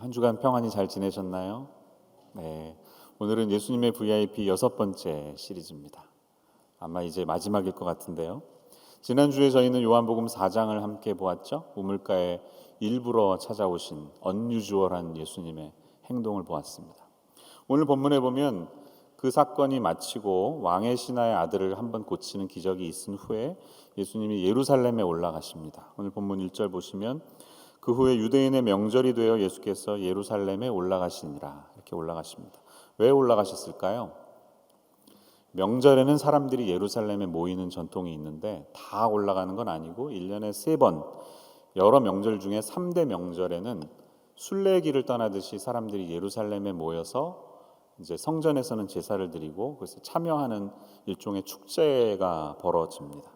한 주간 평안히 잘 지내셨나요? 네, 오늘은 예수님의 VIP 6번째 시리즈입니다. 아마 이제 마지막일 것 같은데요. 지난주에 저희는 요한복음 4장을 함께 보았죠. 우물가에 일부러 찾아오신 언유주얼한 예수님의 행동을 보았습니다. 오늘 본문에 보면 그 사건이 마치고 왕의 신하의 아들을 한번 고치는 기적이 있은 후에 예수님이 예루살렘에 올라가십니다. 오늘 본문 1절 보시면 그 후에 유대인의 명절이 되어 예수께서 예루살렘에 올라가시니라, 이렇게 올라가십니다. 왜 올라가셨을까요? 명절에는 사람들이 예루살렘에 모이는 전통이 있는데 다 올라가는 건 아니고 1년에 3번, 여러 명절 중에 3대 명절에는 순례길을 떠나듯이 사람들이 예루살렘에 모여서 이제 성전에서는 제사를 드리고 그래서 참여하는 일종의 축제가 벌어집니다.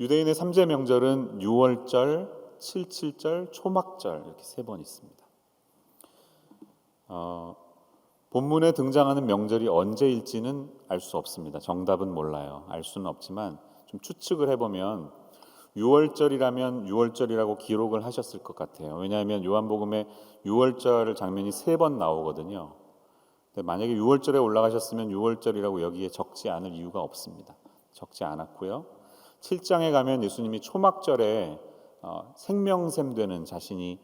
유대인의 3제 명절은 유월절, 칠칠절, 초막절 이렇게 3번 있습니다. 본문에 등장하는 명절이 언제일지는 알 수 없습니다. 정답은 몰라요. 알 수는 없지만 좀 추측을 해보면 6월절이라면 6월절이라고 기록을 하셨을 것 같아요. 왜냐하면 요한복음에 6월절 장면이 3번 나오거든요. 근데 만약에 6월절에 올라가셨으면 6월절이라고 여기에 적지 않을 이유가 없습니다. 적지 않았고요. 7장에 가면 예수님이 초막절에 생명샘 되는 자신이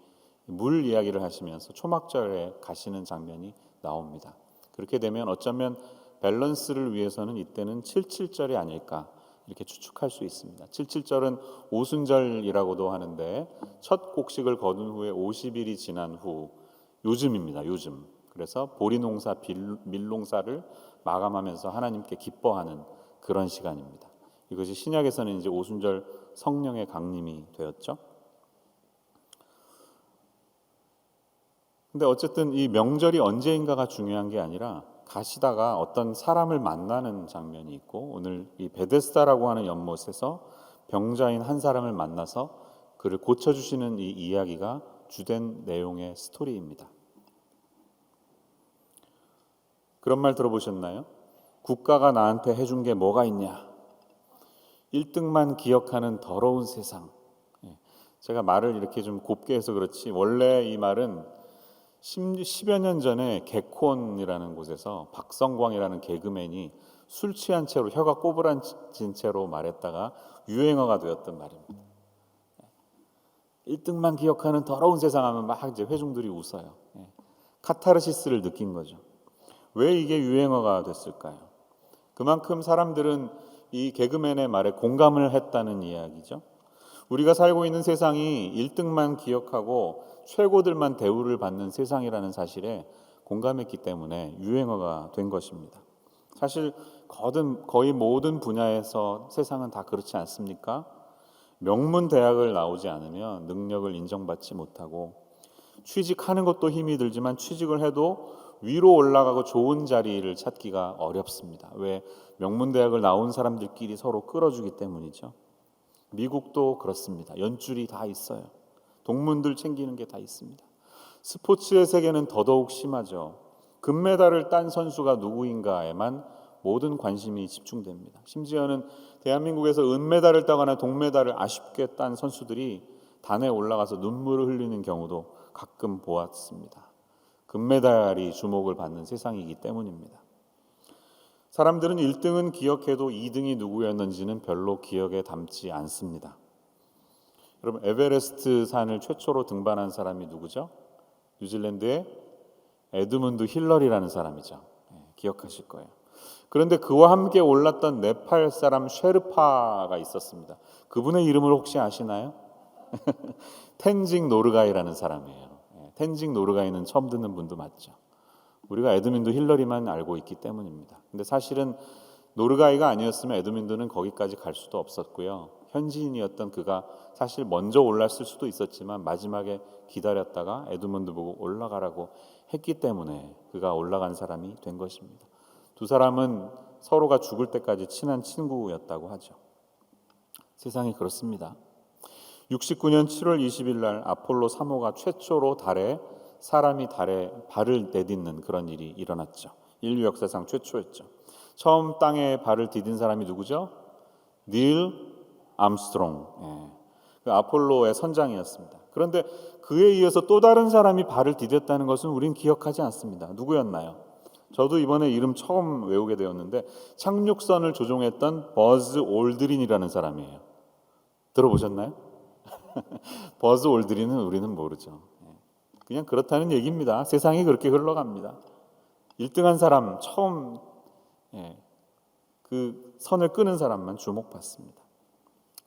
물 이야기를 하시면서 초막절에 가시는 장면이 나옵니다. 그렇게 되면 어쩌면 밸런스를 위해서는 이때는 77절이 아닐까 이렇게 추측할 수 있습니다. 77절은 오순절이라고도 하는데 첫 곡식을 거둔 후에 50일이 지난 후 요즘입니다. 요즘. 그래서 보리농사, 밀농사를 마감하면서 하나님께 기뻐하는 그런 시간입니다. 이것이 신약에서는 이제 오순절 성령의 강림이 되었죠. 근데 어쨌든 이 명절이 언제인가가 중요한 게 아니라 가시다가 어떤 사람을 만나는 장면이 있고 오늘 이 베데스다라고 하는 연못에서 병자인 한 사람을 만나서 그를 고쳐주시는 이 이야기가 주된 내용의 스토리입니다. 그런 말 들어보셨나요? 국가가 나한테 해준 게 뭐가 있냐? 1등만 기억하는 더러운 세상. 제가 말을 이렇게 좀 곱게 해서 그렇지 원래 이 말은 10여 년 전에 개콘이라는 곳에서 박성광이라는 개그맨이 술 취한 채로 혀가 꼬부라진 채로 말했다가 유행어가 되었던 말입니다. 1등만 기억하는 더러운 세상 하면 막 이제 회중들이 웃어요. 카타르시스를 느낀 거죠. 왜 이게 유행어가 됐을까요? 그만큼 사람들은 이 개그맨의 말에 공감을 했다는 이야기죠. 우리가 살고 있는 세상이 1등만 기억하고 최고들만 대우를 받는 세상이라는 사실에 공감했기 때문에 유행어가 된 것입니다. 사실 거의 모든 분야에서 세상은 다 그렇지 않습니까? 명문 대학을 나오지 않으면 능력을 인정받지 못하고 취직하는 것도 힘이 들지만 취직을 해도 위로 올라가고 좋은 자리를 찾기가 어렵습니다. 왜? 명문 대학을 나온 사람들끼리 서로 끌어주기 때문이죠. 미국도 그렇습니다. 연줄이 다 있어요. 동문들 챙기는 게 다 있습니다. 스포츠의 세계는 더더욱 심하죠. 금메달을 딴 선수가 누구인가에만 모든 관심이 집중됩니다. 심지어는 대한민국에서 은메달을 따거나 동메달을 아쉽게 딴 선수들이 단에 올라가서 눈물을 흘리는 경우도 가끔 보았습니다. 금메달이 주목을 받는 세상이기 때문입니다. 사람들은 1등은 기억해도 2등이 누구였는지는 별로 기억에 담지 않습니다. 여러분, 에베레스트 산을 최초로 등반한 사람이 누구죠? 뉴질랜드의 에드문드 힐러리라는 사람이죠. 기억하실 거예요. 그런데 그와 함께 올랐던 네팔 사람 쉐르파가 있었습니다. 그분의 이름을 혹시 아시나요? 텐징 노르가이라는 사람이에요. 텐징 노르가이는 처음 듣는 분도 맞죠. 우리가 에드문드 힐러리만 알고 있기 때문입니다. 근데 사실은 노르가이가 아니었으면 에드문드는 거기까지 갈 수도 없었고요. 현지인이었던 그가 사실 먼저 올랐을 수도 있었지만 마지막에 기다렸다가 에드문드 보고 올라가라고 했기 때문에 그가 올라간 사람이 된 것입니다. 두 사람은 서로가 죽을 때까지 친한 친구였다고 하죠. 세상이 그렇습니다. 69년 7월 20일 날 아폴로 3호가 최초로 사람이 달에 발을 내딛는 그런 일이 일어났죠. 인류 역사상 최초였죠. 처음 땅에 발을 디딘 사람이 누구죠? 닐 암스트롱. 그 아폴로의 선장이었습니다. 그런데 그에 이어서 또 다른 사람이 발을 디뎠다는 것은 우린 기억하지 않습니다. 누구였나요? 저도 이번에 이름 처음 외우게 되었는데 착륙선을 조종했던 버즈 올드린이라는 사람이에요. 들어보셨나요? 버즈 올드린은 우리는 모르죠. 그냥 그렇다는 얘기입니다. 세상이 그렇게 흘러갑니다. 1등한 사람 처음 그 선을 끄는 사람만 주목받습니다.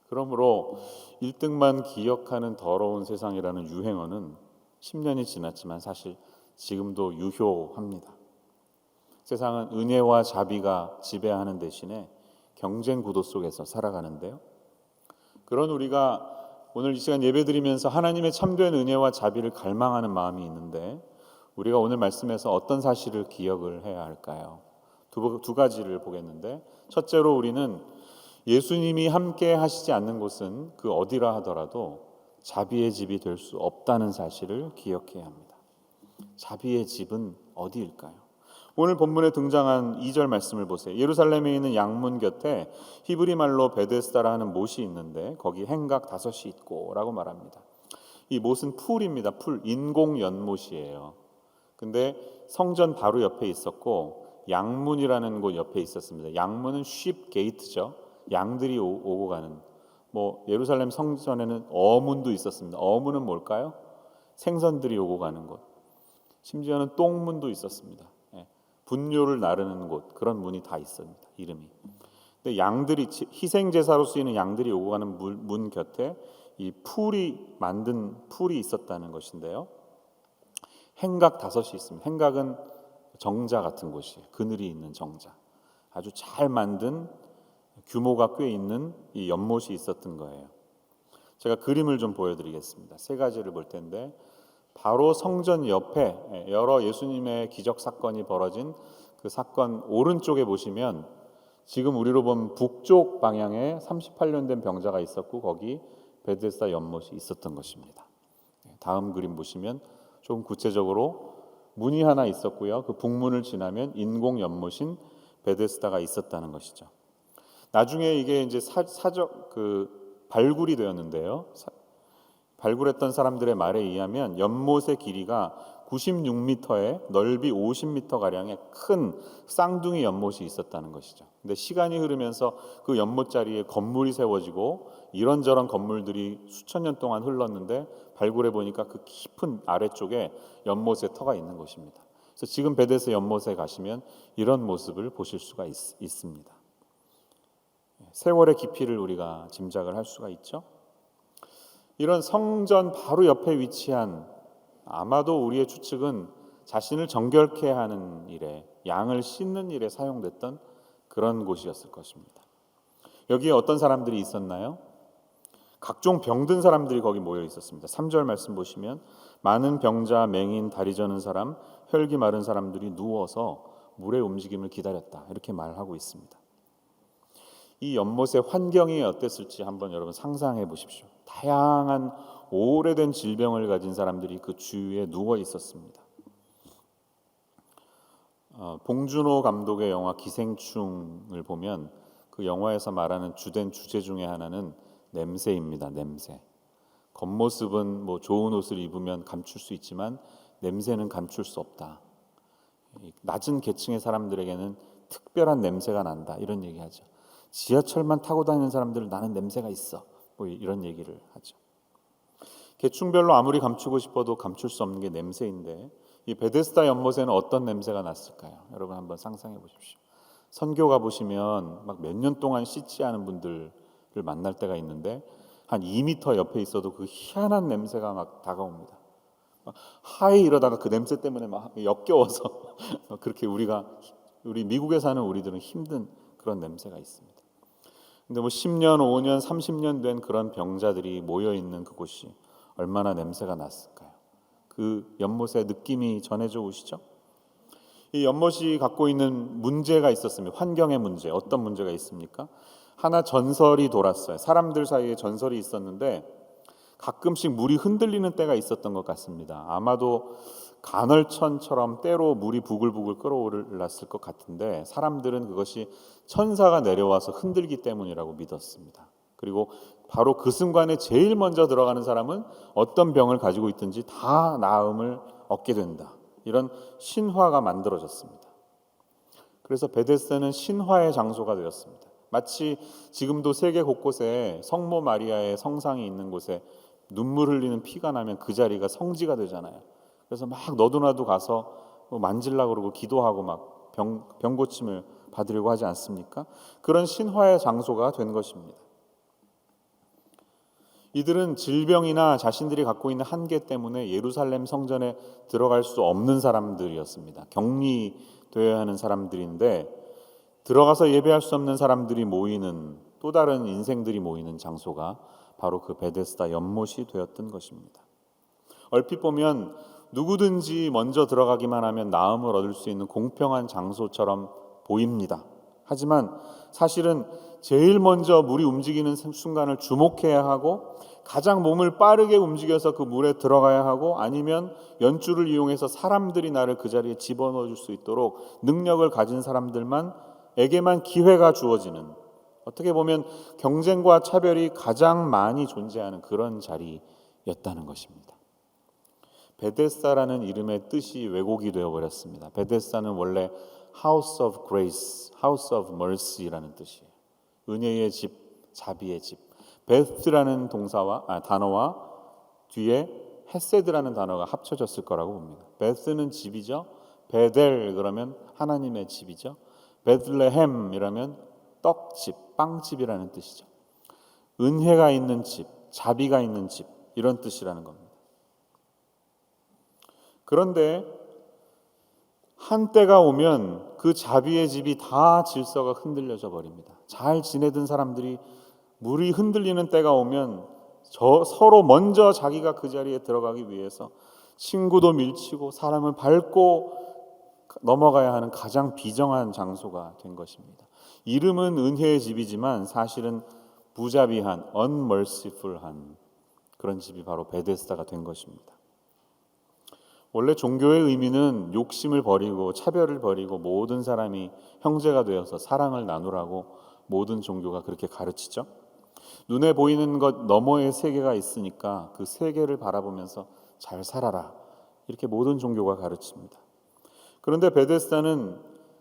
그러므로 1등만 기억하는 더러운 세상이라는 유행어는 10년이 지났지만 사실 지금도 유효합니다. 세상은 은혜와 자비가 지배하는 대신에 경쟁 구도 속에서 살아가는데요. 그런 우리가 오늘 이 시간 예배드리면서 하나님의 참된 은혜와 자비를 갈망하는 마음이 있는데 우리가 오늘 말씀에서 어떤 사실을 기억을 해야 할까요? 두 가지를 보겠는데 첫째로 우리는 예수님이 함께 하시지 않는 곳은 그 어디라 하더라도 자비의 집이 될 수 없다는 사실을 기억해야 합니다. 자비의 집은 어디일까요? 오늘 본문에 등장한 2절 말씀을 보세요. 예루살렘에 있는 양문 곁에 히브리 말로 베데스다라 하는 못이 있는데 거기 행각 5이 있고 라고 말합니다. 이 못은 풀입니다. 풀, 인공 연못이에요. 근데 성전 바로 옆에 있었고 양문이라는 곳 옆에 있었습니다. 양문은 sheep gate죠. 양들이 오고 가는. 예루살렘 성전에는 어문도 있었습니다. 어문은 뭘까요? 생선들이 오고 가는 곳. 심지어는 똥문도 있었습니다. 분뇨를 나르는 곳, 그런 문이 다 있습니다. 이름이. 근데 양들이 희생 제사로 쓰이는 양들이 오고 가는 문 곁에 이 풀이 만든 풀이 있었다는 것인데요. 행각 5이 있습니다. 행각은 정자 같은 곳이에요. 그늘이 있는 정자. 아주 잘 만든 규모가 꽤 있는 이 연못이 있었던 거예요. 제가 그림을 좀 보여드리겠습니다. 3가지를 볼 텐데 바로 성전 옆에 여러 예수님의 기적 사건이 벌어진 그 사건 오른쪽에 보시면 지금 우리로 보면 북쪽 방향에 38년 된 병자가 있었고 거기 베데스다 연못이 있었던 것입니다. 다음 그림 보시면 좀 구체적으로 문이 하나 있었고요. 그 북문을 지나면 인공 연못인 베데스다가 있었다는 것이죠. 나중에 이게 이제 발굴이 되었는데요. 발굴했던 사람들의 말에 의하면 연못의 길이가 96m에 넓이 50m가량의 큰 쌍둥이 연못이 있었다는 것이죠. 근데 시간이 흐르면서 그 연못 자리에 건물이 세워지고 이런저런 건물들이 수천 년 동안 흘렀는데 발굴해 보니까 그 깊은 아래쪽에 연못의 터가 있는 것입니다. 그래서 지금 베데스 연못에 가시면 이런 모습을 보실 수가 있습니다. 세월의 깊이를 우리가 짐작을 할 수가 있죠. 이런 성전 바로 옆에 위치한 아마도 우리의 추측은 자신을 정결케 하는 일에 양을 씻는 일에 사용됐던 그런 곳이었을 것입니다. 여기에 어떤 사람들이 있었나요? 각종 병든 사람들이 거기 모여 있었습니다. 3절 말씀 보시면 많은 병자, 맹인, 다리 저는 사람, 혈기 마른 사람들이 누워서 물의 움직임을 기다렸다. 이렇게 말하고 있습니다. 이 연못의 환경이 어땠을지 한번 여러분 상상해 보십시오. 다양한 오래된 질병을 가진 사람들이 그 주위에 누워 있었습니다. 봉준호 감독의 영화 기생충을 보면 그 영화에서 말하는 주된 주제 중에 하나는 냄새입니다. 냄새. 겉모습은 좋은 옷을 입으면 감출 수 있지만 냄새는 감출 수 없다. 낮은 계층의 사람들에게는 특별한 냄새가 난다. 이런 얘기하죠. 지하철만 타고 다니는 사람들은 나는 냄새가 있어. 이런 얘기를 하죠. 계층별로 아무리 감추고 싶어도 감출 수 없는 게 냄새인데 이 베데스다 연못에는 어떤 냄새가 났을까요? 여러분 한번 상상해 보십시오. 선교 가보시면 막 몇 년 동안 씻지 않은 분들을 만날 때가 있는데 한 2m 옆에 있어도 그 희한한 냄새가 막 다가옵니다. 하이 이러다가 그 냄새 때문에 막 역겨워서 그렇게 우리 미국에 사는 우리들은 힘든 그런 냄새가 있습니다. 근데 10년, 5년, 30년 된 그런 병자들이 모여 있는 그곳이 얼마나 냄새가 났을까요? 그 연못의 느낌이 전해져 오시죠? 이 연못이 갖고 있는 문제가 있었습니다. 환경의 문제. 어떤 문제가 있습니까? 하나 전설이 돌았어요. 사람들 사이에 전설이 있었는데 가끔씩 물이 흔들리는 때가 있었던 것 같습니다. 아마도 간헐천처럼 때로 물이 부글부글 끓어올랐을 것 같은데 사람들은 그것이 천사가 내려와서 흔들기 때문이라고 믿었습니다. 그리고 바로 그 순간에 제일 먼저 들어가는 사람은 어떤 병을 가지고 있든지 다 나음을 얻게 된다. 이런 신화가 만들어졌습니다. 그래서 베데스다는 신화의 장소가 되었습니다. 마치 지금도 세계 곳곳에 성모 마리아의 성상이 있는 곳에 눈물 흘리는 피가 나면 그 자리가 성지가 되잖아요. 그래서 막 너도나도 가서 만질라고 그러고 기도하고 막 병 고침을 받으려고 하지 않습니까? 그런 신화의 장소가 된 것입니다. 이들은 질병이나 자신들이 갖고 있는 한계 때문에 예루살렘 성전에 들어갈 수 없는 사람들이었습니다. 격리되어야 하는 사람들인데 들어가서 예배할 수 없는 사람들이 모이는 또 다른 인생들이 모이는 장소가 바로 그 베데스다 연못이 되었던 것입니다. 얼핏 보면 누구든지 먼저 들어가기만 하면 나음을 얻을 수 있는 공평한 장소처럼 보입니다. 하지만 사실은 제일 먼저 물이 움직이는 순간을 주목해야 하고 가장 몸을 빠르게 움직여서 그 물에 들어가야 하고 아니면 연줄을 이용해서 사람들이 나를 그 자리에 집어넣어 줄 수 있도록 능력을 가진 사람들만에게만 기회가 주어지는, 어떻게 보면 경쟁과 차별이 가장 많이 존재하는 그런 자리였다는 것입니다. 베데스다라는 이름의 뜻이 왜곡이 되어버렸습니다. 베데스다는 원래 House of Grace, House of Mercy라는 뜻이에요. 은혜의 집, 자비의 집. 베스라는 단어와 뒤에 헤세드라는 단어가 합쳐졌을 거라고 봅니다. 베스는 집이죠. 베델 그러면 하나님의 집이죠. 베들레헴이라면 떡집, 빵집이라는 뜻이죠. 은혜가 있는 집, 자비가 있는 집, 이런 뜻이라는 겁니다. 그런데 한때가 오면 그 자비의 집이 다 질서가 흔들려져 버립니다. 잘 지내던 사람들이 물이 흔들리는 때가 오면 서로 먼저 자기가 그 자리에 들어가기 위해서 친구도 밀치고 사람을 밟고 넘어가야 하는 가장 비정한 장소가 된 것입니다. 이름은 은혜의 집이지만 사실은 무자비한, unmerciful한 그런 집이 바로 베데스다가 된 것입니다. 원래 종교의 의미는 욕심을 버리고 차별을 버리고 모든 사람이 형제가 되어서 사랑을 나누라고 모든 종교가 그렇게 가르치죠. 눈에 보이는 것 너머의 세계가 있으니까 그 세계를 바라보면서 잘 살아라, 이렇게 모든 종교가 가르칩니다. 그런데 베데스다는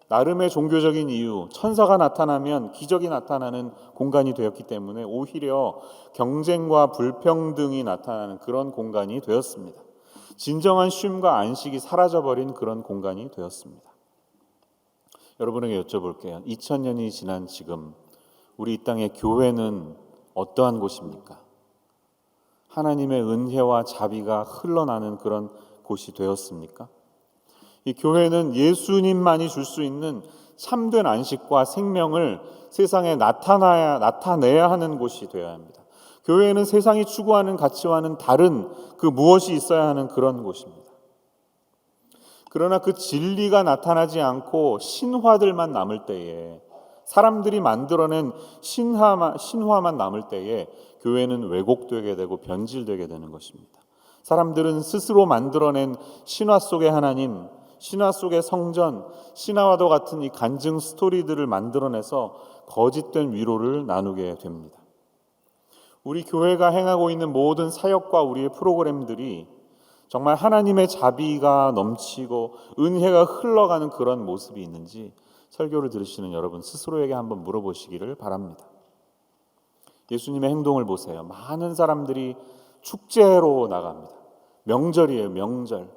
나름의 종교적인 이유, 천사가 나타나면 기적이 나타나는 공간이 되었기 때문에 오히려 경쟁과 불평등이 나타나는 그런 공간이 되었습니다. 진정한 쉼과 안식이 사라져버린 그런 공간이 되었습니다. 여러분에게 여쭤볼게요. 2000년이 지난 지금 우리 이 땅의 교회는 어떠한 곳입니까? 하나님의 은혜와 자비가 흘러나는 그런 곳이 되었습니까? 이 교회는 예수님만이 줄 수 있는 참된 안식과 생명을 세상에 나타내야 하는 곳이 되어야 합니다. 교회는 세상이 추구하는 가치와는 다른 그 무엇이 있어야 하는 그런 곳입니다. 그러나 그 진리가 나타나지 않고 신화들만 남을 때에, 사람들이 만들어낸 신화만 남을 때에 교회는 왜곡되게 되고 변질되게 되는 것입니다. 사람들은 스스로 만들어낸 신화 속의 하나님, 신화 속의 성전, 신화와도 같은 이 간증 스토리들을 만들어내서 거짓된 위로를 나누게 됩니다. 우리 교회가 행하고 있는 모든 사역과 우리의 프로그램들이 정말 하나님의 자비가 넘치고 은혜가 흘러가는 그런 모습이 있는지 설교를 들으시는 여러분 스스로에게 한번 물어보시기를 바랍니다. 예수님의 행동을 보세요. 많은 사람들이 축제로 나갑니다. 명절이에요, 명절.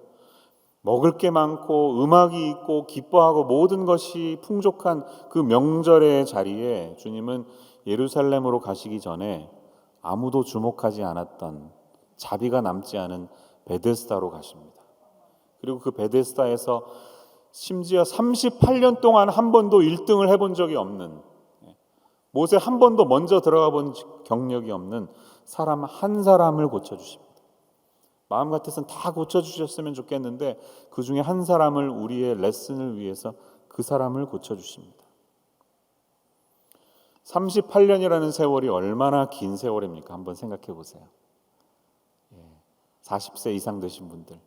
먹을 게 많고 음악이 있고 기뻐하고 모든 것이 풍족한 그 명절의 자리에 주님은 예루살렘으로 가시기 전에 아무도 주목하지 않았던 자비가 남지 않은 베데스다로 가십니다. 그리고 그 베데스다에서 심지어 38년 동안 한 번도 1등을 해본 적이 없는, 못에 한 번도 먼저 들어가 본 경력이 없는 사람 한 사람을 고쳐주십니다. 마음 같아서는 다 고쳐주셨으면 좋겠는데 그 중에 한 사람을, 우리의 레슨을 위해서 그 사람을 고쳐주십니다. 38년이라는 세월이 얼마나 긴 세월입니까? 한번 생각해 보세요. 40세 이상 되신 분들,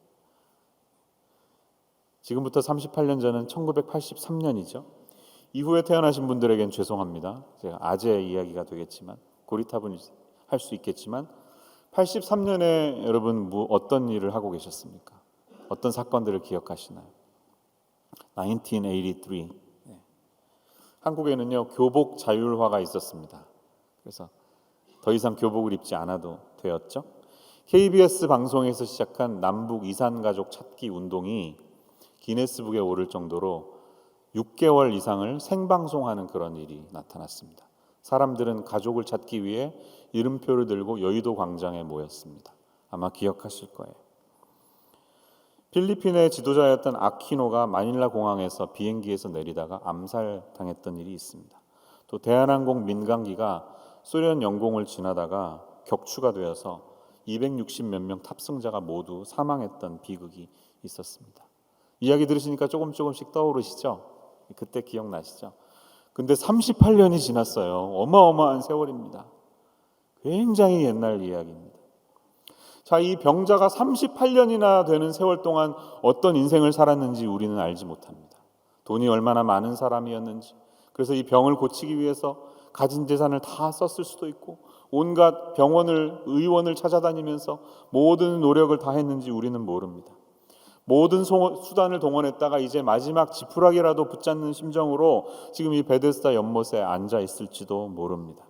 지금부터 38년 전은 1983년이죠. 이후에 태어나신 분들에겐 죄송합니다. 제가 아재 이야기가 되겠지만 고리타분이 할 수 있겠지만 83년에 여러분 어떤 일을 하고 계셨습니까? 어떤 사건들을 기억하시나요? 1983 한국에는요 교복 자율화가 있었습니다. 그래서 더 이상 교복을 입지 않아도 되었죠. KBS 방송에서 시작한 남북 이산가족 찾기 운동이 기네스북에 오를 정도로 6개월 이상을 생방송하는 그런 일이 나타났습니다. 사람들은 가족을 찾기 위해 이름표를 들고 여의도 광장에 모였습니다. 아마 기억하실 거예요. 필리핀의 지도자였던 아키노가 마닐라 공항에서 비행기에서 내리다가 암살당했던 일이 있습니다. 또 대한항공 민간기가 소련 영공을 지나다가 격추가 되어서 260 몇 명 탑승자가 모두 사망했던 비극이 있었습니다. 이야기 들으시니까 조금씩 떠오르시죠? 그때 기억나시죠? 근데 38년이 지났어요. 어마어마한 세월입니다. 굉장히 옛날 이야기입니다. 자, 이 병자가 38년이나 되는 세월 동안 어떤 인생을 살았는지 우리는 알지 못합니다. 돈이 얼마나 많은 사람이었는지, 그래서 이 병을 고치기 위해서 가진 재산을 다 썼을 수도 있고 온갖 병원을, 의원을 찾아다니면서 모든 노력을 다 했는지 우리는 모릅니다. 모든 수단을 동원했다가 이제 마지막 지푸라기라도 붙잡는 심정으로 지금 이 베데스다 연못에 앉아 있을지도 모릅니다.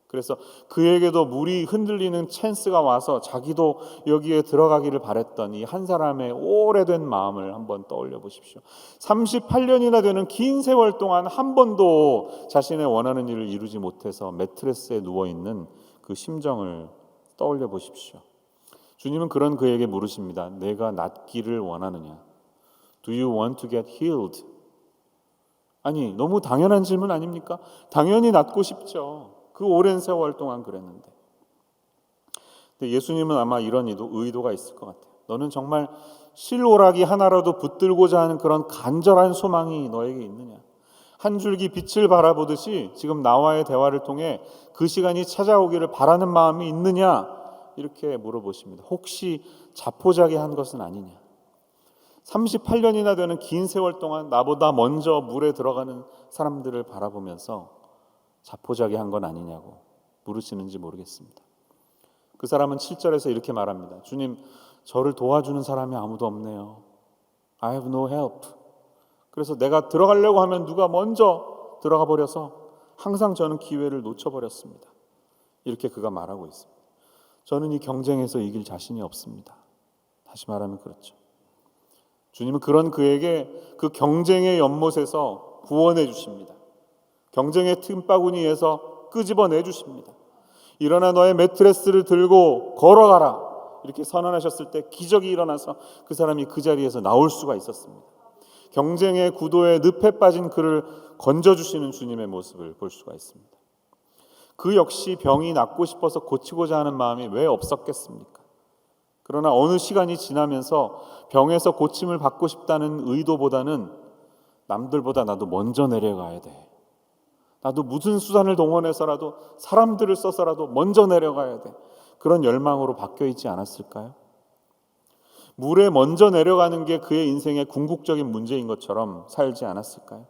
그래서 그에게도 물이 흔들리는 찬스가 와서 자기도 여기에 들어가기를 바랬던 이 한 사람의 오래된 마음을 한번 떠올려 보십시오. 38년이나 되는 긴 세월 동안 한 번도 자신의 원하는 일을 이루지 못해서 매트레스에 누워있는 그 심정을 떠올려 보십시오. 주님은 그런 그에게 물으십니다. 내가 낫기를 원하느냐? Do you want to get healed? 아니, 너무 당연한 질문 아닙니까? 당연히 낫고 싶죠. 그 오랜 세월 동안 그랬는데. 근데 예수님은 아마 이런 의도가 있을 것 같아요. 너는 정말 실오라기 하나라도 붙들고자 하는 그런 간절한 소망이 너에게 있느냐? 한 줄기 빛을 바라보듯이 지금 나와의 대화를 통해 그 시간이 찾아오기를 바라는 마음이 있느냐? 이렇게 물어보십니다. 혹시 자포자기한 것은 아니냐? 38년이나 되는 긴 세월 동안 나보다 먼저 물에 들어가는 사람들을 바라보면서 자포자기한 건 아니냐고 물으시는지 모르겠습니다. 그 사람은 7절에서 이렇게 말합니다. 주님, 저를 도와주는 사람이 아무도 없네요. I have no help. 그래서 내가 들어가려고 하면 누가 먼저 들어가 버려서 항상 저는 기회를 놓쳐버렸습니다. 이렇게 그가 말하고 있습니다. 저는 이 경쟁에서 이길 자신이 없습니다. 다시 말하면 그렇죠. 주님은 그런 그에게 그 경쟁의 연못에서 구원해 주십니다. 경쟁의 틈바구니에서 끄집어내 주십니다. 일어나 너의 매트레스를 들고 걸어가라. 이렇게 선언하셨을 때 기적이 일어나서 그 사람이 그 자리에서 나올 수가 있었습니다. 경쟁의 구도에 늪에 빠진 그를 건져주시는 주님의 모습을 볼 수가 있습니다. 그 역시 병이 낫고 싶어서 고치고자 하는 마음이 왜 없었겠습니까? 그러나 어느 시간이 지나면서 병에서 고침을 받고 싶다는 의도보다는 남들보다 나도 먼저 내려가야 돼. 나도 무슨 수단을 동원해서라도 사람들을 써서라도 먼저 내려가야 돼. 그런 열망으로 바뀌어 있지 않았을까요? 물에 먼저 내려가는 게 그의 인생의 궁극적인 문제인 것처럼 살지 않았을까요?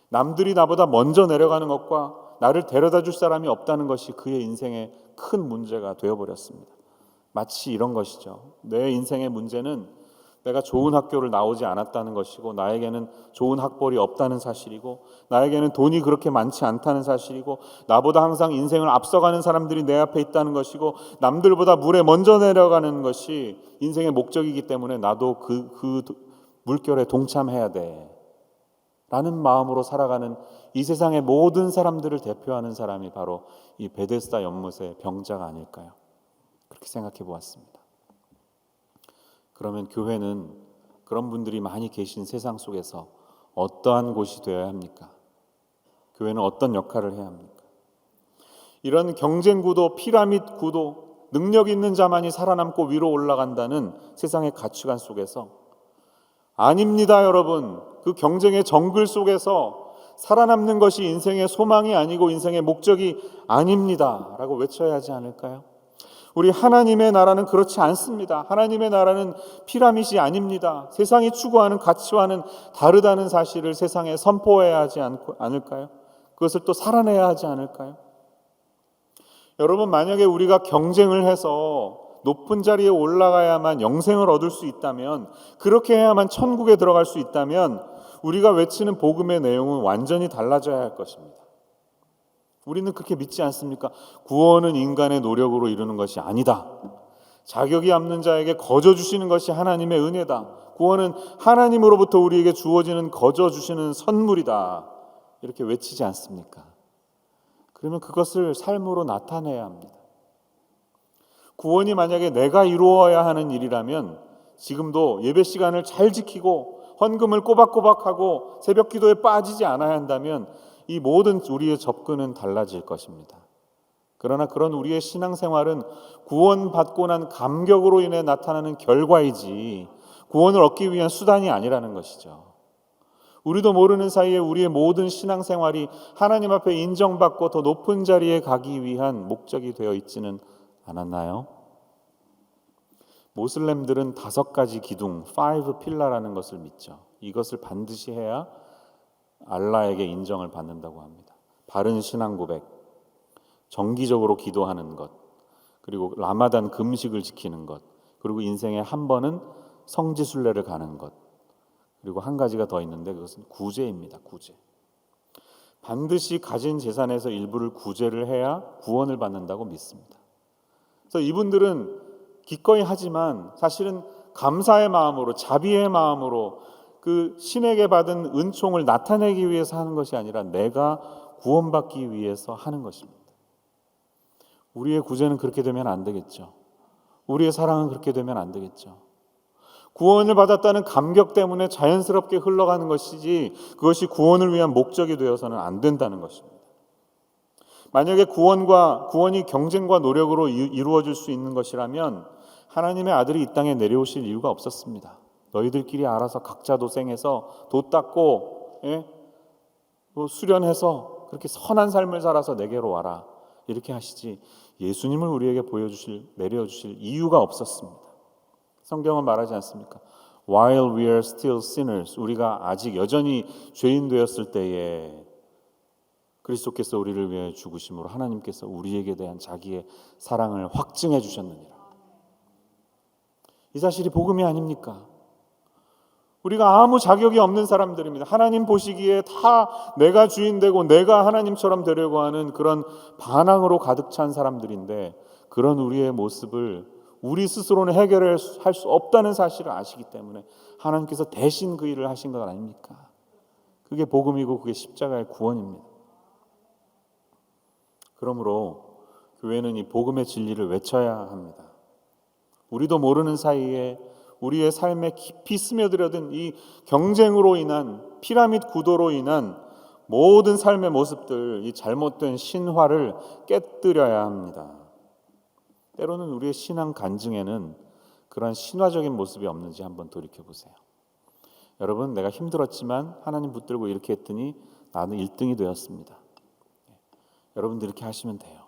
남들이 나보다 먼저 내려가는 것과 나를 데려다 줄 사람이 없다는 것이 그의 인생의 큰 문제가 되어버렸습니다. 마치 이런 것이죠. 내 인생의 문제는 내가 좋은 학교를 나오지 않았다는 것이고, 나에게는 좋은 학벌이 없다는 사실이고, 나에게는 돈이 그렇게 많지 않다는 사실이고, 나보다 항상 인생을 앞서가는 사람들이 내 앞에 있다는 것이고, 남들보다 물에 먼저 내려가는 것이 인생의 목적이기 때문에 나도 그 물결에 동참해야 돼 라는 마음으로 살아가는 이 세상의 모든 사람들을 대표하는 사람이 바로 이 베데스다 연못의 병자가 아닐까요? 그렇게 생각해 보았습니다. 그러면 교회는 그런 분들이 많이 계신 세상 속에서 어떠한 곳이 되어야 합니까? 교회는 어떤 역할을 해야 합니까? 이런 경쟁 구도, 피라밋 구도, 능력 있는 자만이 살아남고 위로 올라간다는 세상의 가치관 속에서 아닙니다, 여러분. 그 경쟁의 정글 속에서 살아남는 것이 인생의 소망이 아니고 인생의 목적이 아닙니다 라고 외쳐야 하지 않을까요? 우리 하나님의 나라는 그렇지 않습니다. 하나님의 나라는 피라밋이 아닙니다. 세상이 추구하는 가치와는 다르다는 사실을 세상에 선포해야 하지 않을까요? 그것을 또 살아내야 하지 않을까요? 여러분, 만약에 우리가 경쟁을 해서 높은 자리에 올라가야만 영생을 얻을 수 있다면, 그렇게 해야만 천국에 들어갈 수 있다면 우리가 외치는 복음의 내용은 완전히 달라져야 할 것입니다. 우리는 그렇게 믿지 않습니까? 구원은 인간의 노력으로 이루는 것이 아니다. 자격이 없는 자에게 거저 주시는 것이 하나님의 은혜다. 구원은 하나님으로부터 우리에게 주어지는 거저 주시는 선물이다. 이렇게 외치지 않습니까? 그러면 그것을 삶으로 나타내야 합니다. 구원이 만약에 내가 이루어야 하는 일이라면 지금도 예배 시간을 잘 지키고 헌금을 꼬박꼬박하고 새벽 기도에 빠지지 않아야 한다면 이 모든 우리의 접근은 달라질 것입니다. 그러나 그런 우리의 신앙생활은 구원받고 난 감격으로 인해 나타나는 결과이지 구원을 얻기 위한 수단이 아니라는 것이죠. 우리도 모르는 사이에 우리의 모든 신앙생활이 하나님 앞에 인정받고 더 높은 자리에 가기 위한 목적이 되어 있지는 않았나요? 모슬렘들은 5가지 기둥, 5 필라라는 것을 믿죠. 이것을 반드시 해야 알라에게 인정을 받는다고 합니다. 바른 신앙 고백, 정기적으로 기도하는 것, 그리고 라마단 금식을 지키는 것, 그리고 인생에 한 번은 성지순례를 가는 것, 그리고 한 가지가 더 있는데 그것은 구제입니다. 구제. 반드시 가진 재산에서 일부를 구제를 해야 구원을 받는다고 믿습니다. 그래서 이분들은 기꺼이 하지만 사실은 감사의 마음으로, 자비의 마음으로 그 신에게 받은 은총을 나타내기 위해서 하는 것이 아니라 내가 구원받기 위해서 하는 것입니다. 우리의 구제는 그렇게 되면 안 되겠죠. 우리의 사랑은 그렇게 되면 안 되겠죠. 구원을 받았다는 감격 때문에 자연스럽게 흘러가는 것이지 그것이 구원을 위한 목적이 되어서는 안 된다는 것입니다. 만약에 구원이 경쟁과 노력으로 이루어질 수 있는 것이라면 하나님의 아들이 이 땅에 내려오실 이유가 없었습니다. 너희들끼리 알아서 각자 도생해서 도 닦고 수련해서 그렇게 선한 삶을 살아서 내게로 와라 이렇게 하시지 예수님을 우리에게 내려주실 이유가 없었습니다. 성경은 말하지 않습니까? While we are still sinners, 우리가 아직 여전히 죄인 되었을 때에 그리스도께서 우리를 위해 죽으심으로 하나님께서 우리에게 대한 자기의 사랑을 확증해 주셨느니라. 이 사실이 복음이 아닙니까? 우리가 아무 자격이 없는 사람들입니다. 하나님 보시기에 다 내가 주인 되고 내가 하나님처럼 되려고 하는 그런 반항으로 가득 찬 사람들인데 그런 우리의 모습을 우리 스스로는 해결할 수 없다는 사실을 아시기 때문에 하나님께서 대신 그 일을 하신 것 아닙니까? 그게 복음이고 그게 십자가의 구원입니다. 그러므로 교회는 이 복음의 진리를 외쳐야 합니다. 우리도 모르는 사이에 우리의 삶에 깊이 스며들어든 이 경쟁으로 인한 피라미드 구도로 인한 모든 삶의 모습들, 이 잘못된 신화를 깨뜨려야 합니다. 때로는 우리의 신앙 간증에는 그런 신화적인 모습이 없는지 한번 돌이켜보세요. 여러분, 내가 힘들었지만 하나님 붙들고 이렇게 했더니 나는 1등이 되었습니다. 여러분도 이렇게 하시면 돼요.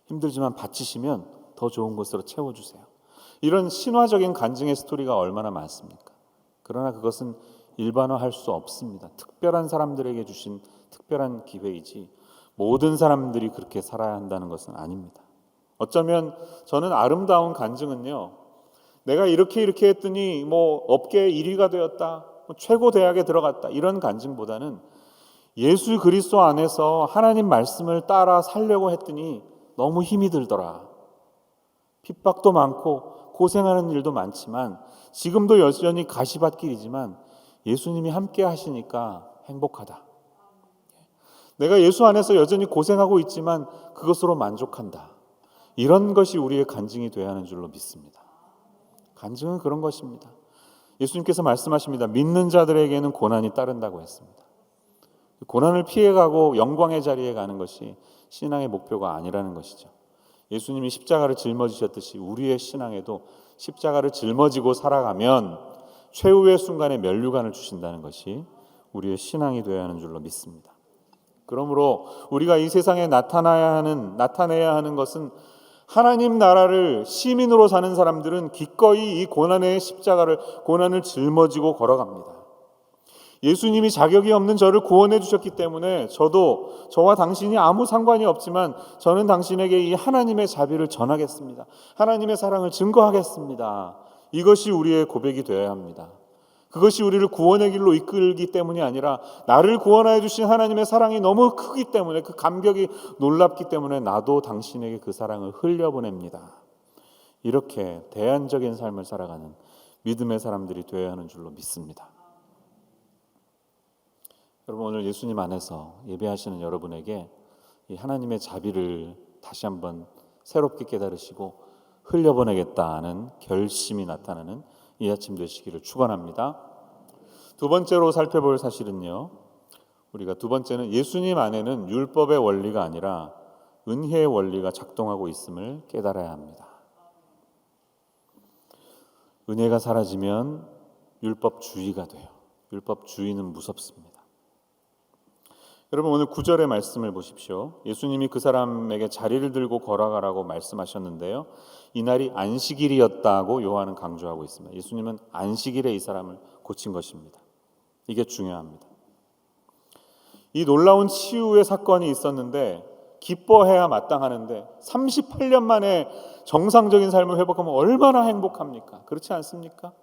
힘들지만 바치시면 더 좋은 것으로 채워주세요. 이런 신화적인 간증의 스토리가 얼마나 많습니까? 그러나 그것은 일반화할 수 없습니다. 특별한 사람들에게 주신 특별한 기회이지 모든 사람들이 그렇게 살아야 한다는 것은 아닙니다. 어쩌면 저는 아름다운 간증은요, 내가 이렇게 했더니 업계 1위가 되었다, 최고 대학에 들어갔다 이런 간증보다는 예수 그리스도 안에서 하나님 말씀을 따라 살려고 했더니 너무 힘이 들더라. 핍박도 많고 고생하는 일도 많지만 지금도 여전히 가시밭길이지만 예수님이 함께 하시니까 행복하다. 내가 예수 안에서 여전히 고생하고 있지만 그것으로 만족한다. 이런 것이 우리의 간증이 되어야 하는 줄로 믿습니다. 간증은 그런 것입니다. 예수님께서 말씀하십니다. 믿는 자들에게는 고난이 따른다고 했습니다. 고난을 피해가고 영광의 자리에 가는 것이 신앙의 목표가 아니라는 것이죠. 예수님이 십자가를 짊어지셨듯이 우리의 신앙에도 십자가를 짊어지고 살아가면 최후의 순간에 면류관을 주신다는 것이 우리의 신앙이 되어야 하는 줄로 믿습니다. 그러므로 우리가 이 세상에 나타내야 하는 것은 하나님 나라를 시민으로 사는 사람들은 기꺼이 이 고난의 십자가를 고난을 짊어지고 걸어갑니다. 예수님이 자격이 없는 저를 구원해 주셨기 때문에 저와 당신이 아무 상관이 없지만 저는 당신에게 이 하나님의 자비를 전하겠습니다. 하나님의 사랑을 증거하겠습니다. 이것이 우리의 고백이 되어야 합니다. 그것이 우리를 구원의 길로 이끌기 때문이 아니라 나를 구원하여 주신 하나님의 사랑이 너무 크기 때문에, 그 감격이 놀랍기 때문에 나도 당신에게 그 사랑을 흘려보냅니다. 이렇게 대안적인 삶을 살아가는 믿음의 사람들이 되어야 하는 줄로 믿습니다. 여러분, 오늘 예수님 안에서 예배하시는 여러분에게 이 하나님의 자비를 다시 한번 새롭게 깨달으시고 흘려보내겠다는 결심이 나타나는 이 아침 되시기를 축원합니다. 두 번째로 살펴볼 사실은요, 우리가 두 번째는 예수님 안에는 율법의 원리가 아니라 은혜의 원리가 작동하고 있음을 깨달아야 합니다. 은혜가 사라지면 율법주의가 돼요. 율법주의는 무섭습니다. 여러분, 오늘 9절의 말씀을 보십시오. 예수님이 그 사람에게 자리를 들고 걸어가라고 말씀하셨는데요, 이날이 안식일이었다고 요한은 강조하고 있습니다. 예수님은 안식일에 이 사람을 고친 것입니다. 이게 중요합니다. 이 놀라운 치유의 사건이 있었는데 기뻐해야 마땅하는데 38년 만에 정상적인 삶을 회복하면 얼마나 행복합니까? 그렇지 않습니까?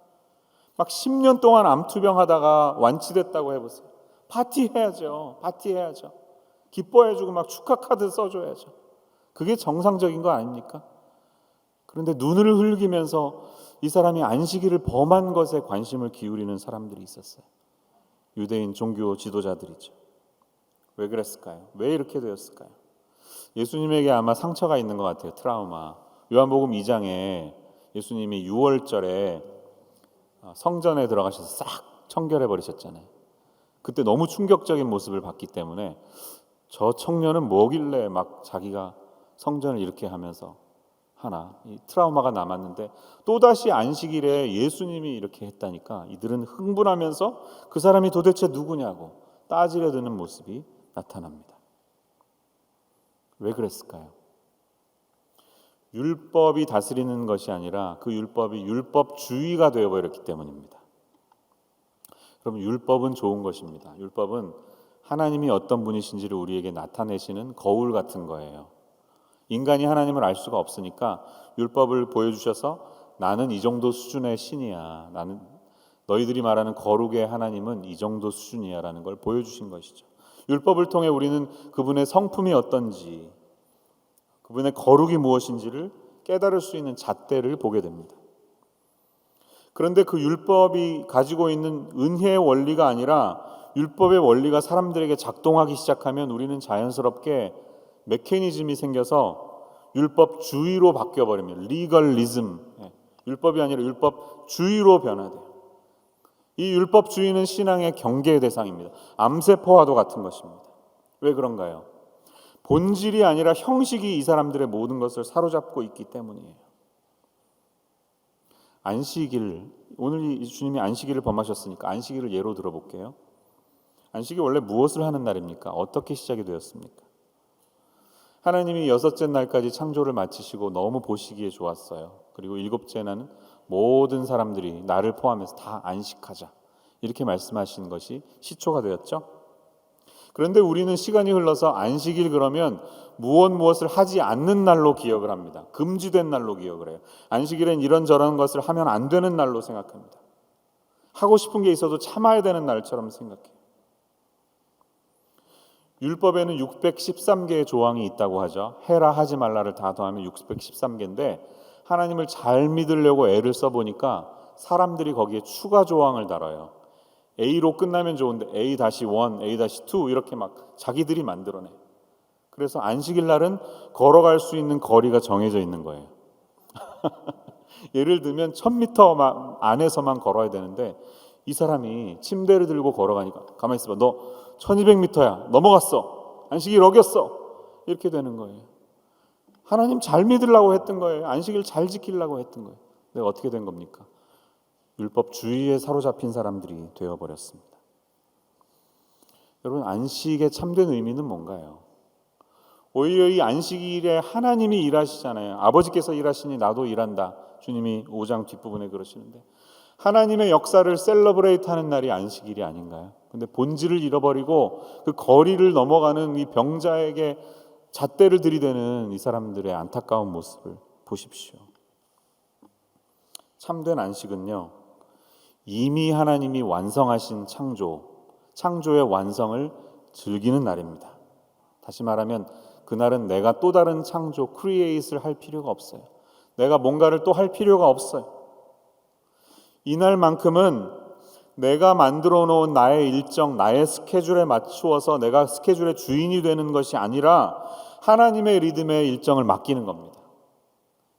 막 10년 동안 암투병하다가 완치됐다고 해보세요. 파티해야죠. 파티해야죠. 기뻐해주고 막 축하 카드 써줘야죠. 그게 정상적인 거 아닙니까? 그런데 눈을 흘기면서 이 사람이 안식일을 범한 것에 관심을 기울이는 사람들이 있었어요. 유대인 종교 지도자들이죠. 왜 그랬을까요? 왜 이렇게 되었을까요? 예수님에게 아마 상처가 있는 것 같아요. 트라우마. 요한복음 2장에 예수님이 6월절에 성전에 들어가셔서 싹 청결해 버리셨잖아요. 그때 너무 충격적인 모습을 봤기 때문에 저 청년은 뭐길래 막 자기가 성전을 이렇게 하면서 하나, 이 트라우마가 남았는데 또다시 안식일에 예수님이 이렇게 했다니까 이들은 흥분하면서 그 사람이 도대체 누구냐고 따지려 드는 모습이 나타납니다. 왜 그랬을까요? 율법이 다스리는 것이 아니라 그 율법이 율법주의가 되어버렸기 때문입니다. 그럼 율법은 좋은 것입니다. 율법은 하나님이 어떤 분이신지를 우리에게 나타내시는 거울 같은 거예요. 인간이 하나님을 알 수가 없으니까 율법을 보여주셔서 나는 이 정도 수준의 신이야, 나는 너희들이 말하는 거룩의 하나님은 이 정도 수준이야 라는 걸 보여주신 것이죠. 율법을 통해 우리는 그분의 성품이 어떤지, 그분의 거룩이 무엇인지를 깨달을 수 있는 잣대를 보게 됩니다. 그런데 그 율법이 가지고 있는 은혜의 원리가 아니라 율법의 원리가 사람들에게 작동하기 시작하면 우리는 자연스럽게 메커니즘이 생겨서 율법주의로 바뀌어버립니다. 리걸리즘, 율법이 아니라 율법주의로 변화돼요. 이 율법주의는 신앙의 경계의 대상입니다. 암세포와도 같은 것입니다. 왜 그런가요? 본질이 아니라 형식이 이 사람들의 모든 것을 사로잡고 있기 때문이에요. 안식일, 오늘 주님이 안식일을 범하셨으니까 안식일을 예로 들어볼게요. 안식이 원래 무엇을 하는 날입니까? 어떻게 시작이 되었습니까? 하나님이 여섯째 날까지 창조를 마치시고 너무 보시기에 좋았어요. 그리고 일곱째 날은 모든 사람들이 나를 포함해서 다 안식하자, 이렇게 말씀하신 것이 시초가 되었죠. 그런데 우리는 시간이 흘러서 안식일 그러면 무엇을 하지 않는 날로 기억을 합니다. 금지된 날로 기억을 해요. 안식일엔 이런저런 것을 하면 안 되는 날로 생각합니다. 하고 싶은 게 있어도 참아야 되는 날처럼 생각해요. 율법에는 613개의 조항이 있다고 하죠. 해라 하지 말라를 다 더하면 613개인데 하나님을 잘 믿으려고 애를 써보니까 사람들이 거기에 추가 조항을 달아요. A로 끝나면 좋은데 A-1, A-2 이렇게 막 자기들이 만들어내. 그래서 안식일 날은 걸어갈 수 있는 거리가 정해져 있는 거예요. 예를 들면 1000m 안에서만 걸어야 되는데 이 사람이 침대를 들고 걸어가니까 가만히 있어봐, 너 1200m야, 넘어갔어, 안식일 어겼어, 이렇게 되는 거예요. 하나님 잘 믿으려고 했던 거예요. 안식일 잘 지키려고 했던 거예요. 근데 어떻게 된 겁니까? 율법주의에 사로잡힌 사람들이 되어버렸습니다. 여러분, 안식의 참된 의미는 뭔가요? 오히려 이 안식일에 하나님이 일하시잖아요. 아버지께서 일하시니 나도 일한다, 주님이 5장 뒷부분에 그러시는데 하나님의 역사를 셀러브레이트 하는 날이 안식일이 아닌가요? 근데 본질을 잃어버리고 그 거리를 넘어가는 이 병자에게 잣대를 들이대는 이 사람들의 안타까운 모습을 보십시오. 참된 안식은요, 이미 하나님이 완성하신 창조의 완성을 즐기는 날입니다. 다시 말하면 그날은 내가 또 다른 창조, 크리에이트를 할 필요가 없어요. 내가 뭔가를 또 할 필요가 없어요. 이날만큼은 내가 만들어 놓은 나의 일정, 나의 스케줄에 맞추어서 내가 스케줄의 주인이 되는 것이 아니라 하나님의 리듬의 일정을 맡기는 겁니다.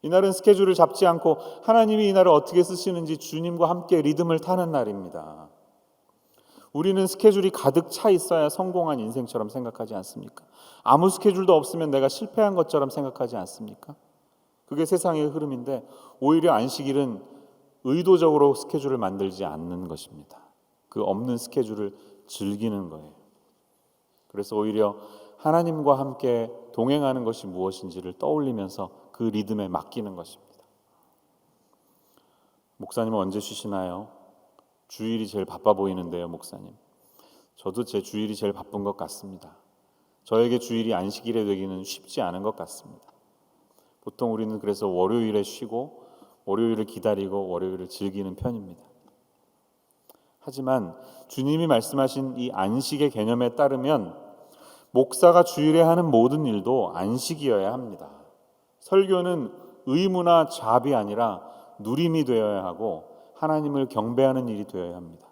이날은 스케줄을 잡지 않고 하나님이 이날을 어떻게 쓰시는지 주님과 함께 리듬을 타는 날입니다. 우리는 스케줄이 가득 차 있어야 성공한 인생처럼 생각하지 않습니까? 아무 스케줄도 없으면 내가 실패한 것처럼 생각하지 않습니까? 그게 세상의 흐름인데 오히려 안식일은 의도적으로 스케줄을 만들지 않는 것입니다. 그 없는 스케줄을 즐기는 거예요. 그래서 오히려 하나님과 함께 동행하는 것이 무엇인지를 떠올리면서 그 리듬에 맡기는 것입니다. 목사님은 언제 쉬시나요? 주일이 제일 바빠 보이는데요, 목사님. 저도 제 주일이 제일 바쁜 것 같습니다. 저에게 주일이 안식일에 되기는 쉽지 않은 것 같습니다. 보통 우리는 그래서 월요일에 쉬고 월요일을 기다리고 월요일을 즐기는 편입니다. 하지만 주님이 말씀하신 이 안식의 개념에 따르면 목사가 주일에 하는 모든 일도 안식이어야 합니다. 설교는 의무나 잡이 아니라 누림이 되어야 하고 하나님을 경배하는 일이 되어야 합니다.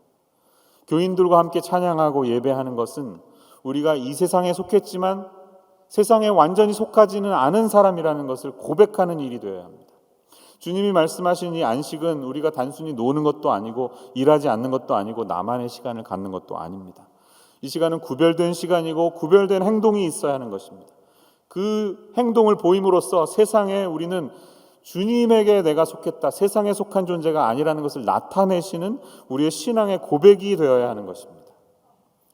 교인들과 함께 찬양하고 예배하는 것은 우리가 이 세상에 속했지만 세상에 완전히 속하지는 않은 사람이라는 것을 고백하는 일이 되어야 합니다. 주님이 말씀하신 이 안식은 우리가 단순히 노는 것도 아니고 일하지 않는 것도 아니고 나만의 시간을 갖는 것도 아닙니다. 이 시간은 구별된 시간이고 구별된 행동이 있어야 하는 것입니다. 그 행동을 보임으로써 세상에 우리는 주님에게 내가 속했다, 세상에 속한 존재가 아니라는 것을 나타내시는 우리의 신앙의 고백이 되어야 하는 것입니다.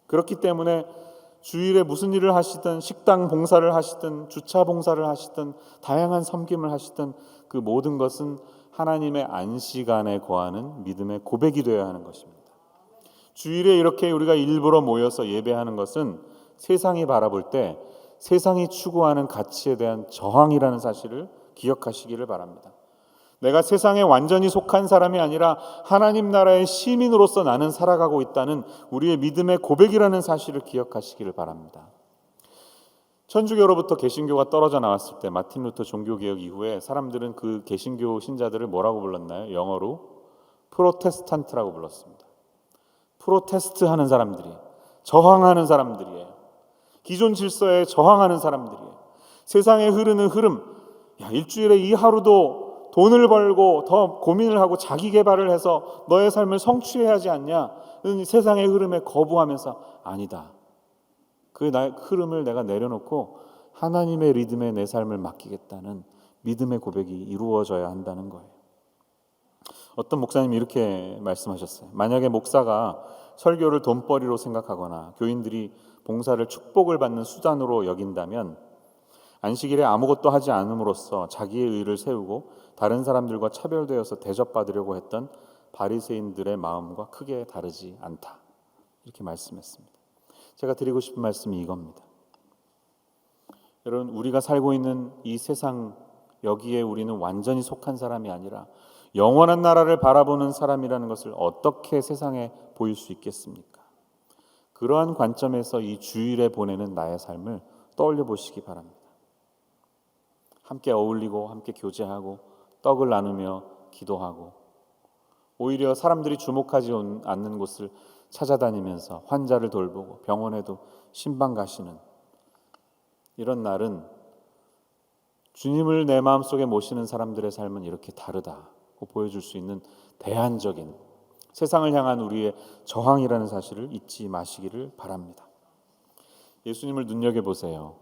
그렇기 때문에 주일에 무슨 일을 하시든 식당 봉사를 하시든 주차 봉사를 하시든 다양한 섬김을 하시든 그 모든 것은 하나님의 안식안에 거하는 믿음의 고백이 되어야 하는 것입니다. 주일에 이렇게 우리가 일부러 모여서 예배하는 것은 세상이 바라볼 때 세상이 추구하는 가치에 대한 저항이라는 사실을 기억하시기를 바랍니다. 내가 세상에 완전히 속한 사람이 아니라 하나님 나라의 시민으로서 나는 살아가고 있다는 우리의 믿음의 고백이라는 사실을 기억하시기를 바랍니다. 천주교로부터 개신교가 떨어져 나왔을 때 마틴 루터 종교개혁 이후에 사람들은 그 개신교 신자들을 뭐라고 불렀나요? 영어로 프로테스탄트라고 불렀습니다. 프로테스트 하는 사람들이, 저항하는 사람들이에요. 기존 질서에 저항하는 사람들이에요. 세상에 흐르는 흐름, 일주일에 이 하루도 돈을 벌고 더 고민을 하고 자기 개발을 해서 너의 삶을 성취해야 하지 않냐? 세상의 흐름에 거부하면서 아니다. 그 흐름을 내가 내려놓고 하나님의 리듬에 내 삶을 맡기겠다는 믿음의 고백이 이루어져야 한다는 거예요. 어떤 목사님이 이렇게 말씀하셨어요. 만약에 목사가 설교를 돈벌이로 생각하거나 교인들이 봉사를 축복을 받는 수단으로 여긴다면 안식일에 아무것도 하지 않음으로써 자기의 의를 세우고 다른 사람들과 차별되어서 대접받으려고 했던 바리새인들의 마음과 크게 다르지 않다. 이렇게 말씀했습니다. 제가 드리고 싶은 말씀이 이겁니다. 여러분, 우리가 살고 있는 이 세상, 여기에 우리는 완전히 속한 사람이 아니라 영원한 나라를 바라보는 사람이라는 것을 어떻게 세상에 보일 수 있겠습니까? 그러한 관점에서 이 주일에 보내는 나의 삶을 떠올려 보시기 바랍니다. 함께 어울리고 함께 교제하고 떡을 나누며 기도하고 오히려 사람들이 주목하지 않는 곳을 찾아다니면서 환자를 돌보고 병원에도 신방 가시는 이런 날은 주님을 내 마음속에 모시는 사람들의 삶은 이렇게 다르다고 보여줄 수 있는 대안적인 세상을 향한 우리의 저항이라는 사실을 잊지 마시기를 바랍니다. 예수님을 눈여겨보세요.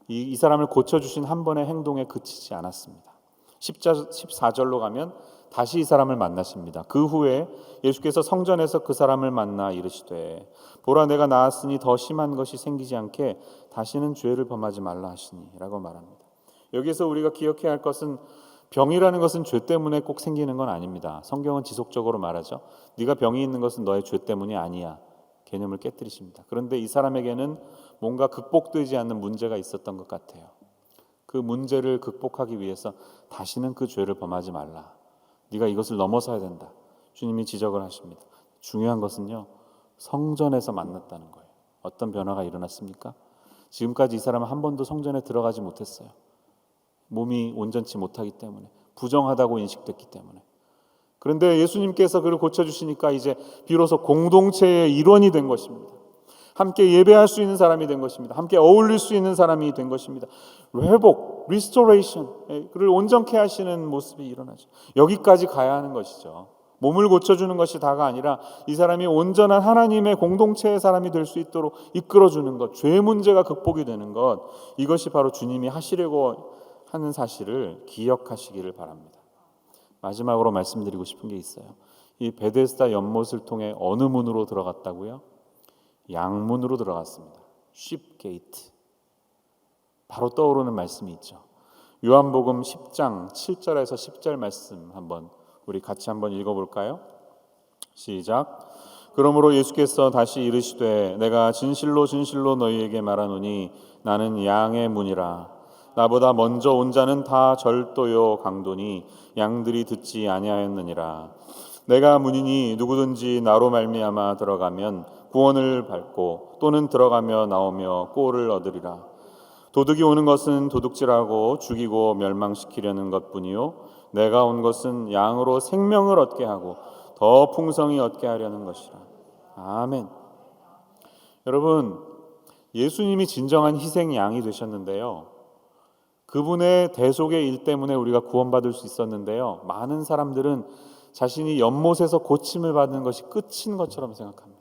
이 사람을 고쳐주신 한 번의 행동에 그치지 않았습니다. 14절로 가면 다시 이 사람을 만나십니다. 그 후에 예수께서 성전에서 그 사람을 만나 이르시되 보라 내가 나았으니 더 심한 것이 생기지 않게 다시는 죄를 범하지 말라 하시니 라고 말합니다. 여기서 우리가 기억해야 할 것은 병이라는 것은 죄 때문에 꼭 생기는 건 아닙니다. 성경은 지속적으로 말하죠. 네가 병이 있는 것은 너의 죄 때문이 아니야. 개념을 깨뜨리십니다. 그런데 이 사람에게는 뭔가 극복되지 않는 문제가 있었던 것 같아요. 그 문제를 극복하기 위해서 다시는 그 죄를 범하지 말라. 네가 이것을 넘어서야 된다. 주님이 지적을 하십니다. 중요한 것은요, 성전에서 만났다는 거예요. 어떤 변화가 일어났습니까? 지금까지 이 사람은 한 번도 성전에 들어가지 못했어요. 몸이 온전치 못하기 때문에, 부정하다고 인식됐기 때문에. 그런데 예수님께서 그를 고쳐주시니까 이제 비로소 공동체의 일원이 된 것입니다. 함께 예배할 수 있는 사람이 된 것입니다. 함께 어울릴 수 있는 사람이 된 것입니다. 회복, 리스토레이션, 그를 온전케 하시는 모습이 일어나죠. 여기까지 가야 하는 것이죠. 몸을 고쳐주는 것이 다가 아니라 이 사람이 온전한 하나님의 공동체의 사람이 될 수 있도록 이끌어주는 것, 죄 문제가 극복이 되는 것, 이것이 바로 주님이 하시려고 하는 사실을 기억하시기를 바랍니다. 마지막으로 말씀드리고 싶은 게 있어요. 이 베데스다 연못을 통해 어느 문으로 들어갔다고요? 양문으로 들어갔습니다. 쉽 게이트. 바로 떠오르는 말씀이 있죠. 요한복음 10장 7절에서 10절 말씀 우리 같이 한번 읽어볼까요? 시작. 그러므로 예수께서 다시 이르시되 내가 진실로 진실로 너희에게 말하노니 나는 양의 문이라. 나보다 먼저 온 자는 다 절도요 강도니 양들이 듣지 아니하였느니라. 내가 문이니 누구든지 나로 말미암아 들어가면 구원을 밟고 또는 들어가며 나오며 꼴을 얻으리라. 도둑이 오는 것은 도둑질하고 죽이고 멸망시키려는 것뿐이요 내가 온 것은 양으로 생명을 얻게 하고 더 풍성히 얻게 하려는 것이라. 아멘. 여러분, 예수님이 진정한 희생 양이 되셨는데요, 그분의 대속의 일 때문에 우리가 구원받을 수 있었는데요, 많은 사람들은 자신이 연못에서 고침을 받는 것이 끝인 것처럼 생각합니다.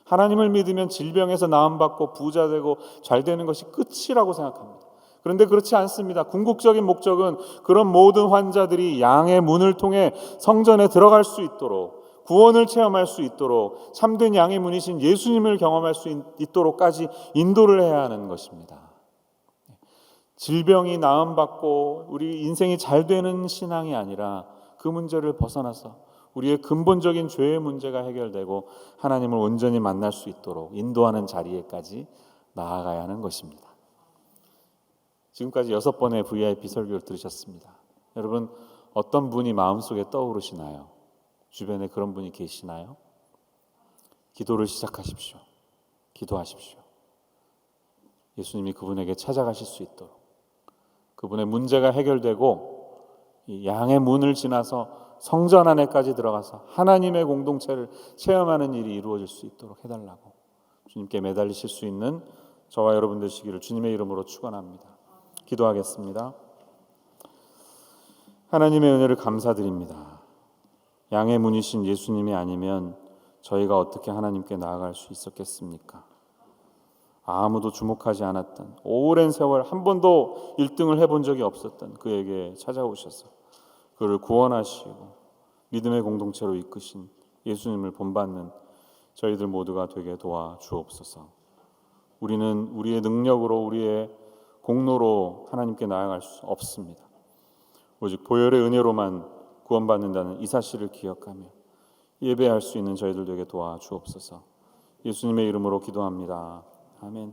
하나님을 믿으면 질병에서 나음받고 부자 되고 잘 되는 것이 끝이라고 생각합니다. 그런데 그렇지 않습니다. 궁극적인 목적은 그런 모든 환자들이 양의 문을 통해 성전에 들어갈 수 있도록, 구원을 체험할 수 있도록, 참된 양의 문이신 예수님을 경험할 수 있도록까지 인도를 해야 하는 것입니다. 질병이 나음받고 우리 인생이 잘 되는 신앙이 아니라 그 문제를 벗어나서 우리의 근본적인 죄의 문제가 해결되고 하나님을 온전히 만날 수 있도록 인도하는 자리에까지 나아가야 하는 것입니다. 지금까지 6번의 VIP 설교를 들으셨습니다. 여러분, 어떤 분이 마음속에 떠오르시나요? 주변에 그런 분이 계시나요? 기도를 시작하십시오. 기도하십시오. 예수님이 그분에게 찾아가실 수 있도록, 그분의 문제가 해결되고 이 양의 문을 지나서 성전 안에까지 들어가서 하나님의 공동체를 체험하는 일이 이루어질 수 있도록 해달라고 주님께 매달리실 수 있는 저와 여러분 되시기를 주님의 이름으로 축원합니다. 기도하겠습니다. 하나님의 은혜를 감사드립니다. 양의 문이신 예수님이 아니면 저희가 어떻게 하나님께 나아갈 수 있었겠습니까? 아무도 주목하지 않았던, 오랜 세월 한 번도 1등을 해본 적이 없었던 그에게 찾아오셔서 그를 구원하시고 믿음의 공동체로 이끄신 예수님을 본받는 저희들 모두가 되게 도와 주옵소서. 우리는 우리의 능력으로, 우리의 공로로 하나님께 나아갈 수 없습니다. 오직 보혈의 은혜로만 구원받는다는 이 사실을 기억하며 예배할 수 있는 저희들 되게 도와 주옵소서. 예수님의 이름으로 기도합니다. 아멘.